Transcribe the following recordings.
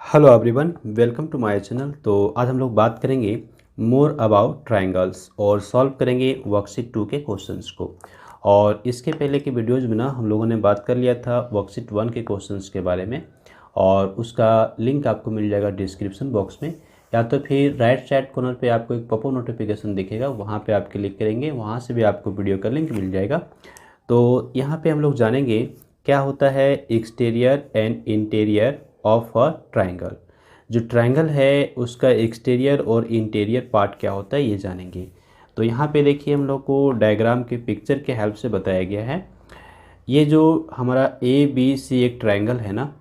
Hello everyone, welcome to my channel. तो आज हम लोग बात करेंगे मोर अबाउट ट्रायंगल्स और सॉल्व करेंगे वर्कशीट 2 के क्वेश्चंस को। और इसके पहले के वीडियोज़ में ना हम लोगों ने बात कर लिया था वर्कशीट 1 के क्वेश्चंस के बारे में, और उसका लिंक आपको मिल जाएगा डिस्क्रिप्शन बॉक्स में, या तो फिर राइट साइड कॉर्नर पे आपको एक पॉपअप नोटिफिकेशन दिखेगा, वहाँ पे आप क्लिक करेंगे, वहाँ से भी आपको वीडियो का लिंक मिल जाएगा। तो यहाँ पे हम लोग जानेंगे क्या होता है exterior and interior of a triangle. जो ट्रायंगल है उसका एक्सटीरियर और इंटीरियर पार्ट क्या होता है ये जानेंगे। तो यहाँ पे देखिए हम लोग को डायग्राम के पिक्चर के हेल्प से बताया गया है। ये जो हमारा ए बी सी एक ट्रायंगल है ना,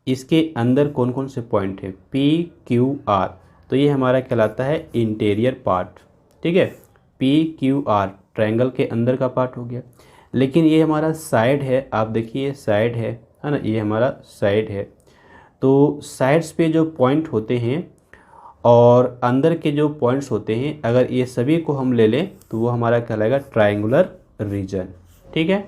इसके अंदर कौन कौन से पॉइंट है पी क्यू आर, तो ये हमारा कहलाता है इंटीरियर पार्ट। ठीक है, पी क्यू आर ट्रायंगल के अंदर का पार्ट हो गया। लेकिन ये हमारा साइड है, आप देखिए साइड है ना, ये हमारा साइड है। तो साइड्स पे जो पॉइंट होते हैं और अंदर के जो पॉइंट्स होते हैं, अगर ये सभी को हम ले लें तो वो हमारा कहलाएगा ट्रायंगुलर रीजन। ठीक है,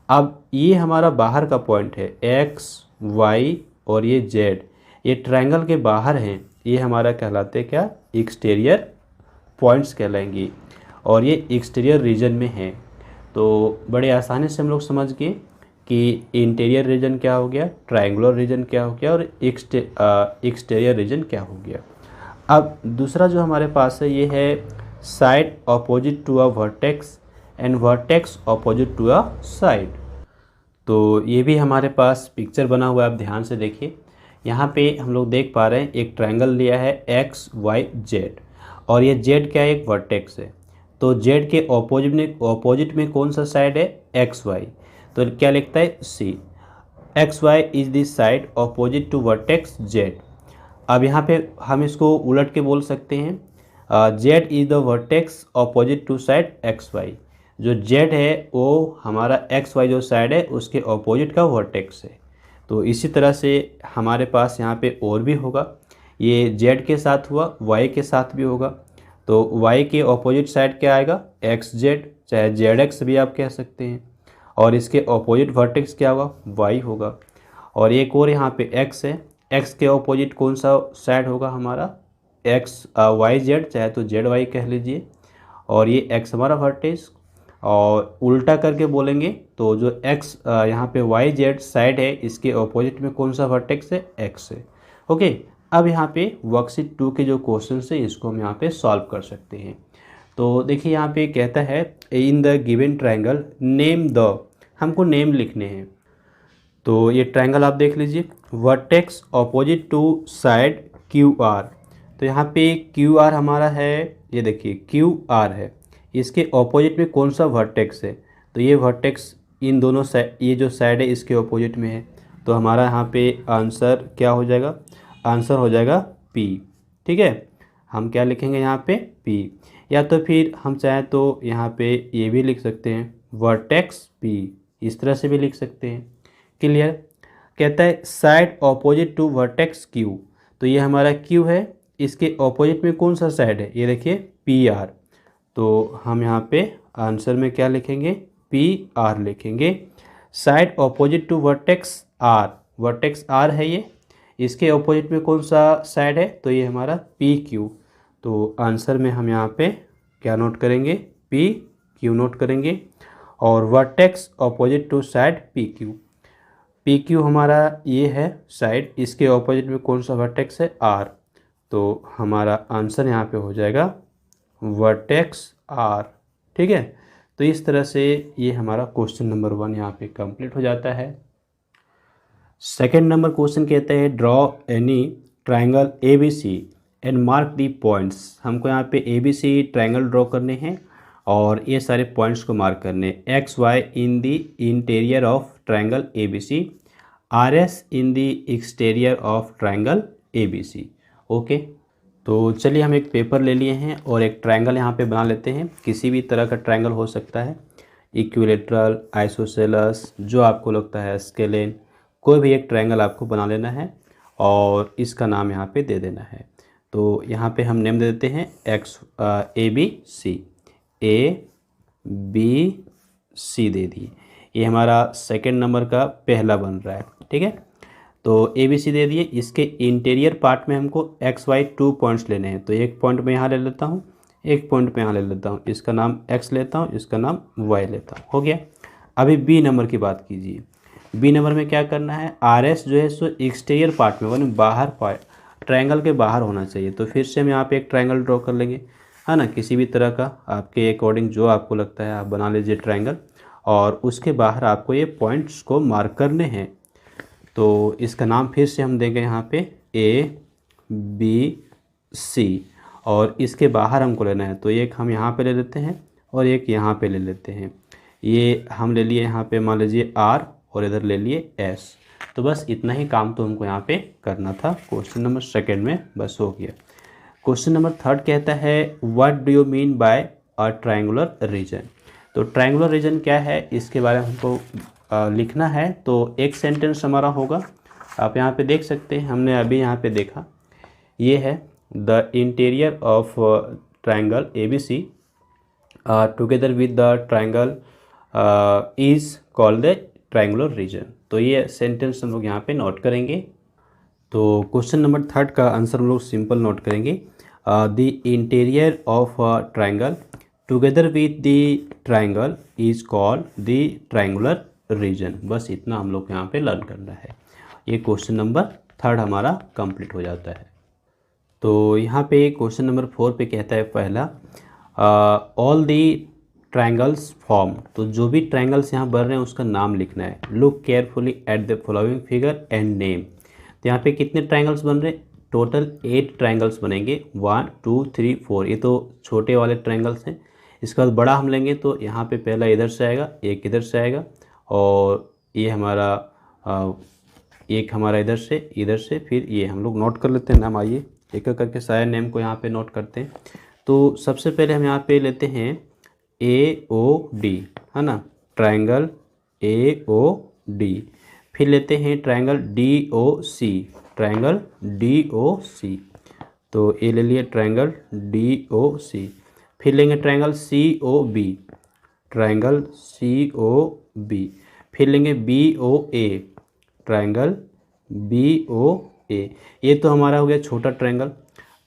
अब ये हमारा बाहर का पॉइंट है एक्स वाई और ये जेड, ये ट्रायंगल के बाहर हैं, ये हमारा कहलाते हैं क्या, एक्सटीरियर पॉइंट्स कहलाएंगे, और ये एक्सटीरियर रीजन में हैं। तो बड़े आसानी से हम लोग समझ गए कि इंटीरियर रीजन क्या हो गया, ट्रायंगुलर रीजन क्या हो गया, और एक्सटीरियर रीजन क्या हो गया। अब दूसरा जो हमारे पास है ये है side opposite to a vertex and vertex opposite to a side. तो ये भी हमारे पास पिक्चर बना हुआ है, आप ध्यान से देखिए। यहाँ पे हम लोग देख पा रहे हैं एक ट्रायंगल लिया है एक्स वाई जेड, और ये जेड क्या है, एक वर्टेक्स है। तो जेड के ऑपोजिट में कौन सा साइड है, एक्स वाई। तो क्या लिखता है C, X Y is this side opposite to vertex Z. अब यहाँ पे हम इसको उलट के बोल सकते हैं, Z is the vertex opposite to side X Y. जो जेड है वो हमारा एक्स वाई जो साइड है उसके ऑपोजिट का वर्टेक्स है। तो इसी तरह से हमारे पास यहाँ पे और भी होगा, ये जेड के साथ हुआ, वाई के साथ भी होगा। तो वाई के ऑपोजिट साइड क्या आएगा, एक्स जेड, चाहे जेड एक्स भी आप कह सकते हैं, और इसके ऑपोजिट वर्टेक्स क्या होगा, वाई होगा। और एक और यहाँ पे एक्स है, एक्स के ऑपोजिट कौन सा साइड होगा हमारा, एक्स वाई जेड, चाहे तो जेड वाई कह लीजिए, और ये एक्स हमारा वर्टेक्स। और उल्टा करके बोलेंगे तो जो एक्स यहाँ पे वाई जेड साइड है इसके ऑपोजिट में कौन सा वर्टेक्स है, एक्स है। ओके, अब यहाँ पे वर्कशीट 2 के जो क्वेश्चन है इसको हम यहाँ पे सॉल्व कर सकते हैं। तो देखिए यहाँ पे कहता है in the given triangle name the, हमको नेम लिखने हैं। तो ये ट्रायंगल आप देख लीजिए, vertex opposite to side Q R. तो यहाँ पे क्यू आर हमारा है, ये देखिए क्यू आर है, इसके ऑपोजिट में कौन सा वर्टेक्स है, तो ये वर्टेक्स इन दोनों साइड, ये जो साइड है इसके ऑपोजिट में है। तो हमारा यहाँ पे आंसर क्या हो जाएगा, आंसर हो जाएगा पी। ठीक है, हम क्या लिखेंगे यहाँ पे पी, या तो फिर हम चाहें तो यहाँ पे ये भी लिख सकते हैं वर्टेक्स पी, इस तरह से भी लिख सकते हैं। क्लियर, कहता है side opposite to vertex Q, तो ये हमारा क्यू है, इसके ऑपोजिट में कौन सा साइड है, ये देखिए पी आर। तो हम यहाँ पे आंसर में क्या लिखेंगे, पी आर लिखेंगे। Side opposite to vertex R, vertex R है ये, इसके ऑपोजिट में कौन सा साइड है, तो ये हमारा पी क्यू। तो आंसर में हम यहाँ पे क्या नोट करेंगे, पी क्यू नोट करेंगे। और vertex opposite to side P Q, P Q हमारा ये है साइड, इसके ऑपोजिट में कौन सा वर्टेक्स है, आर। तो हमारा आंसर यहाँ पे हो जाएगा वर्टेक्स आर। ठीक है, तो इस तरह से ये हमारा क्वेश्चन नंबर 1 यहाँ पे कंप्लीट हो जाता है। सेकेंड नंबर क्वेश्चन कहते हैं draw any triangle A B C and mark the points. हमको यहाँ पे A B C triangle draw करने हैं और ये सारे पॉइंट्स को मार्क करने, X Y in the interior of triangle A B C, R S in the exterior of triangle A B C. Okay, तो चलिए हम एक पेपर ले लिए हैं और एक ट्राइंगल यहाँ पे बना लेते हैं। किसी भी तरह का ट्राइंगल हो सकता है, इक्विलेटरल, आइसोसेलस, जो आपको लगता है, स्केलेन, कोई भी एक ट्राइंगल आपको बना लेना है और इसका नाम यहाँ पे दे देना है। तो यहाँ पे हम नेम दे देते हैं X A B C, A B C दे दिए। ये हमारा सेकंड नंबर का पहला बन रहा है। ठीक है, तो ए बी सी दे दिए, इसके इंटीरियर पार्ट में हमको एक्स वाई 2 पॉइंट्स लेने हैं। तो एक पॉइंट मैं यहाँ ले लेता हूँ, एक पॉइंट मैं यहाँ ले लेता हूँ, इसका नाम एक्स लेता हूँ, इसका नाम वाई लेता हूँ, हो गया। अभी बी नंबर की बात कीजिए। बी नंबर में क्या करना है, आर एस जो है सो एक्सटीरियर पार्ट में यानी बाहर पार्ट, ट्रायंगल के बाहर होना चाहिए। तो फिर से हम यहाँ पे एक ट्रायंगल ड्रॉ कर लेंगे, है ना, किसी भी तरह का आपके अकॉर्डिंग जो आपको लगता है आप बना लीजिए ट्रायंगल, और उसके बाहर आपको ये पॉइंट्स को मार्क करने हैं। तो इसका नाम फिर से हम देंगे यहाँ पे ए बी सी, और इसके बाहर हमको लेना है। तो एक हम यहाँ पे ले लेते हैं और एक यहाँ पे ले लेते हैं। ये हम ले लिए यहाँ पे मान लीजिए आर, और इधर ले लिए एस। तो बस इतना ही काम तो हमको यहाँ पे करना था क्वेश्चन नंबर सेकंड में, बस हो गया। क्वेश्चन नंबर थर्ड कहता है what do you mean by a triangular region. तो ट्रायंगुलर रीजन क्या है, इसके बारे में हमको लिखना है। तो एक सेंटेंस हमारा होगा, आप यहाँ पे देख सकते हैं, हमने अभी यहाँ पे देखा, ये है the interior of triangle A B C together with the triangle is called the triangular region. तो ये सेंटेंस हम लोग यहाँ पे नोट करेंगे। तो क्वेश्चन नंबर थर्ड का आंसर हम लोग सिंपल नोट करेंगे, the interior of triangle together with the triangle is called the triangular region. बस इतना हम लोग यहाँ पे लर्न करना है। ये क्वेश्चन नंबर थर्ड हमारा कंप्लीट हो जाता है। तो यहाँ पे क्वेश्चन नंबर 4 पे कहता है पहला, ऑल दी ट्रायंगल्स फॉर्म। तो जो भी ट्रायंगल्स यहाँ बन रहे हैं उसका नाम लिखना है। Look carefully at the following figure and name. तो यहाँ पे कितने ट्रायंगल्स बन रहे हैं, टोटल 8 ट्रायंगल्स बनेंगे, 1 2 3 4। ये तो छोटे वाले ट्रायंगल्स हैं। इसके बाद बड़ा हम लेंगे तो यहाँ पे पहला इधर से आएगा, एक इधर से आएगा, और ये हमारा एक हमारा इधर से, फिर ये हम लोग नोट कर लेते हैं नाम। आइए एक एक करके सारे नेम को यहाँ पे नोट करते हैं। तो सबसे पहले हम यहाँ पे लेते हैं ए ओ डी, है ना, ट्रायंगल ए ओ डी। फिर लेते हैं triangle D O C, triangle D O सी। तो ए ले लिए ट्रायंगल डी ओ सी। फिर लेंगे triangle C O B, triangle C O B. फिर लेंगे B O A, triangle B O A. ये तो हमारा हो गया छोटा ट्रायंगल।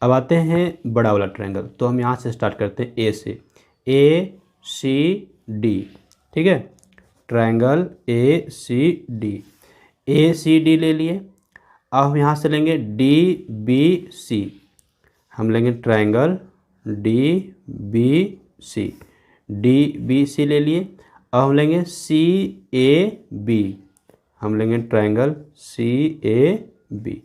अब आते हैं बड़ा वाला ट्रायंगल। तो हम यहाँ से स्टार्ट करते हैं ए से, ए सी डी, ठीक है, triangle A C D. A C D ले लिए। अब हम यहाँ से लेंगे डी बी सी, हम लेंगे triangle D B C, D B C ले लिए। अब हम लेंगे सी ए बी, हम लेंगे triangle C A B,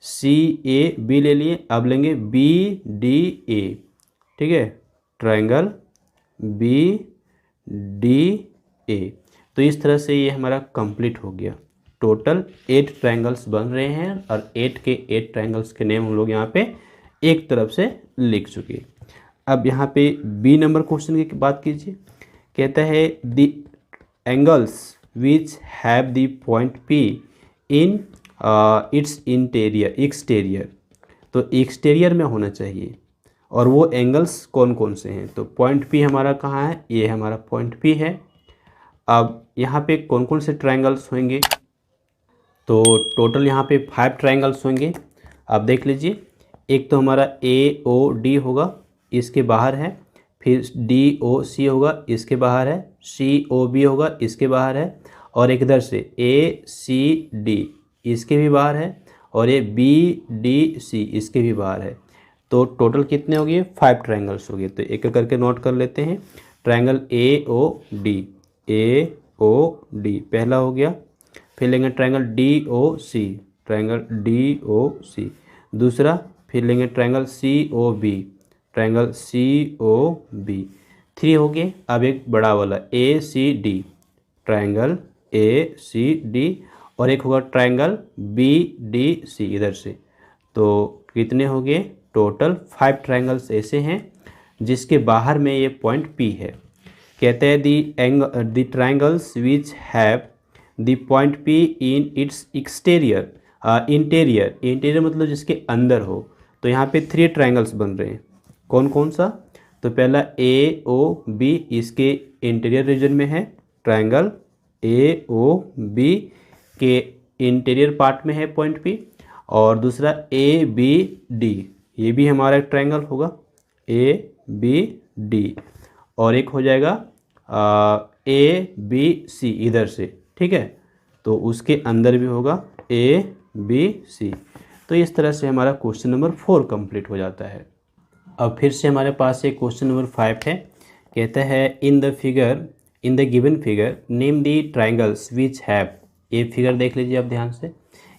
C A B ले लिए। अब लेंगे बी डी ए, ठीक है, ट्रायंगल बी डी ए। तो इस तरह से ये हमारा कंप्लीट हो गया। टोटल 8 ट्रायंगल्स बन रहे हैं, और 8 के 8 ट्रायंगल्स के नेम हम लोग यहाँ पे एक तरफ से लिख चुके। अब यहाँ पे बी नंबर क्वेश्चन की बात कीजिए। कहता है the angles which have the point P in its interior exterior. तो एक्सटीरियर में होना चाहिए, और वो एंगल्स कौन कौन से हैं। तो पॉइंट पी हमारा कहाँ है, ये हमारा पॉइंट पी है। अब यहाँ पे कौन कौन से ट्रायंगल्स होंगे, तो टोटल यहाँ पे 5 ट्रायंगल्स होंगे। आप देख लीजिए, एक तो हमारा ए ओ डी होगा, इसके बाहर है। फिर डी ओ सी होगा, इसके बाहर है। सी ओ बी होगा, इसके बाहर है। और एक इधर से ए सी डी, इसके भी बाहर है। और ये बी डी सी, इसके भी बाहर है। तो टोटल कितने हो गए, 5 ट्रायंगल्स हो गए। तो एक एक करके नोट कर लेते हैं। Triangle A O D, A O D पहला हो गया। फिर लेंगे triangle D O C, triangle D O C दूसरा। फिर लेंगे triangle C O B, triangle C O B 3 हो गए। अब एक बड़ा वाला A C D, triangle A C D. और एक होगा ट्रायंगल बी डी सी इधर से। तो कितने हो गए, टोटल 5 ट्रायंगल्स ऐसे हैं जिसके बाहर में ये पॉइंट पी है। कहते हैं the triangles which have the point P in its exterior interior मतलब जिसके अंदर हो। तो यहाँ पे 3 ट्रायंगल्स बन रहे हैं। कौन कौन सा, तो पहला ए ओ बी, इसके इंटीरियर रीजन में है। ट्रायंगल ए ओ बी के इंटीरियर पार्ट में है पॉइंट पी, और दूसरा ए बी डी, ये भी हमारा एक ट्रायंगल होगा ए बी डी, और एक हो जाएगा ए बी सी इधर से, ठीक है, तो उसके अंदर भी होगा ए बी सी। तो इस तरह से हमारा क्वेश्चन नंबर 4 कंप्लीट हो जाता है। अब फिर से हमारे पास एक क्वेश्चन नंबर 5 है। कहता है in the given figure name the triangles which have, ये फिगर देख लीजिए आप ध्यान से,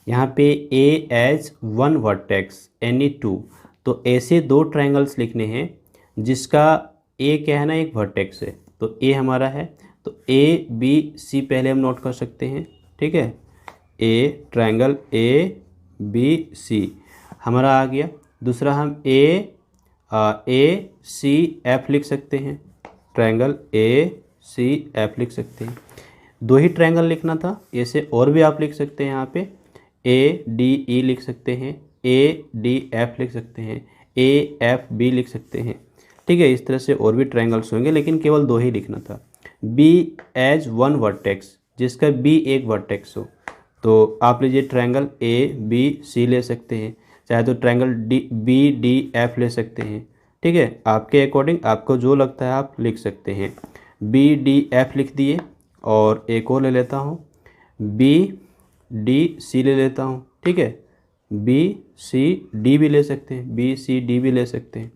यहाँ पे A as one vertex any two, तो ऐसे दो ट्राइंगल्स लिखने हैं जिसका ए क्या है ना, एक वर्टेक्स है, तो ए हमारा है, तो ए बी सी पहले हम नोट कर सकते हैं, ठीक है, ए ट्राइंगल ए बी सी हमारा आ गया। दूसरा हम ए सी एफ लिख सकते हैं, ट्राइंगल ए सी एफ लिख सकते हैं। दो ही ट्राइंगल लिखना था, ऐसे और भी आप लिख सकते हैं, यहाँ पे ए डी ई लिख सकते हैं, ए डी एफ लिख सकते हैं, ए एफ बी लिख सकते हैं, ठीक है। इस तरह से और भी ट्राइंगल्स होंगे, लेकिन केवल दो ही लिखना था। बी एज वन वर्टेक्स, जिसका बी एक वर्टेक्स हो, तो आप लीजिए ट्रायंगल ए बी सी ले सकते हैं, चाहे तो triangle D B D F ले सकते हैं, ठीक है, आपके अकॉर्डिंग आपको जो लगता है आप लिख सकते हैं। बी डी एफ लिख दिए, और एक और ले लेता हूँ बी डी सी ले लेता हूँ, ठीक है, बी सी डी भी ले सकते हैं, बी सी डी भी ले सकते हैं,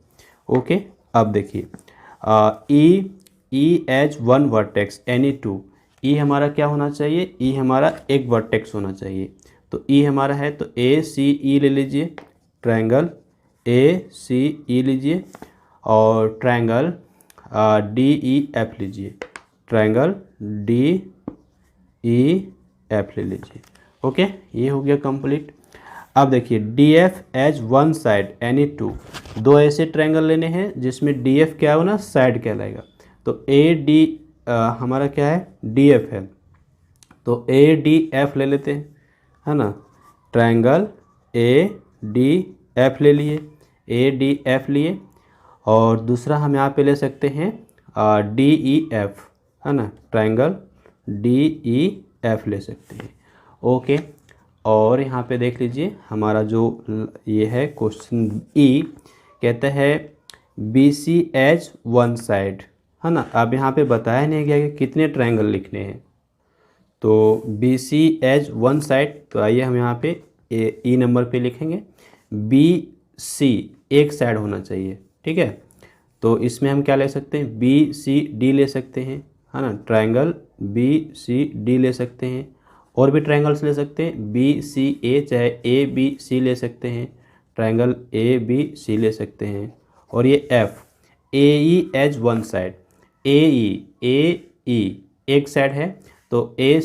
ओके। अब देखिए E as one vertex any two, E हमारा क्या होना चाहिए, ई हमारा एक वर्टेक्स होना चाहिए, तो ई हमारा है, तो ए सी ई ले लीजिए, ट्रायंगल ए सी ई लीजिए, और ट्रायंगल डी ई एफ लीजिए, ट्रायंगल डी ई एफ ले लीजिए, ओके। ये हो गया कंप्लीट। अब देखिए D F as one side any two, दो ऐसे ट्रायंगल लेने हैं जिसमें डी एफ क्या हो ना, साइड कहलाएगा, तो ए डी हमारा क्या है, डी एफ है, तो ए डी एफ ले लेते हैं, है ना, ट्रायंगल ए डी एफ ले लिए, ए डी एफ लिए, और दूसरा हम यहाँ पे ले सकते हैं डी ई एफ, है ना, ट्रायंगल डी ई एफ ले सकते हैं, ओके। और यहाँ पे देख लीजिए हमारा जो ये है क्वेश्चन ई, कहता है B C as one side, है ना। अब यहाँ पे बताया नहीं गया कि कितने ट्रायंगल लिखने हैं, तो B C as one side, तो आइए हम यहाँ पे ई नंबर पे लिखेंगे बी सी एक साइड होना चाहिए, ठीक है, तो इसमें हम क्या ले सकते हैं, बी सी डी ले सकते हैं, है ना, ट्रायंगल बी सी डी ले सकते हैं, और भी ट्रायंगल्स ले सकते हैं, बी सी ए, चाहे ए बी सी ले सकते हैं, ट्रायंगल ए बी सी ले सकते हैं, और ये F A E as one side, A E एक साइड है, तो ए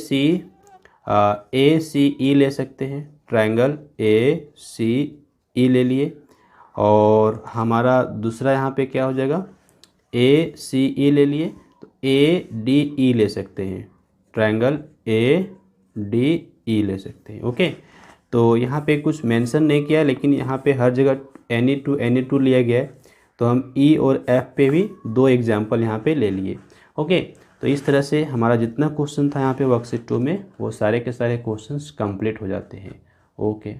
सी ई ले सकते हैं, ट्रायंगल ए सी ई ले लिए, और हमारा दूसरा यहाँ पे क्या हो जाएगा, ए सी ई ले लिए, तो ए डी ई ले सकते हैं, ट्रायंगल ए डी ई ले सकते हैं, ओके। तो यहाँ पे कुछ मेंशन नहीं किया, लेकिन यहाँ पे हर जगह एनी टू लिया गया है, तो हम ई और एफ पे भी दो एग्जाम्पल यहाँ पे ले लिए, ओके। तो इस तरह से हमारा जितना क्वेश्चन था यहाँ पे वर्कशीट 2 में, वो सारे के सारे क्वेश्चंस कंप्लीट हो जाते हैं, ओके।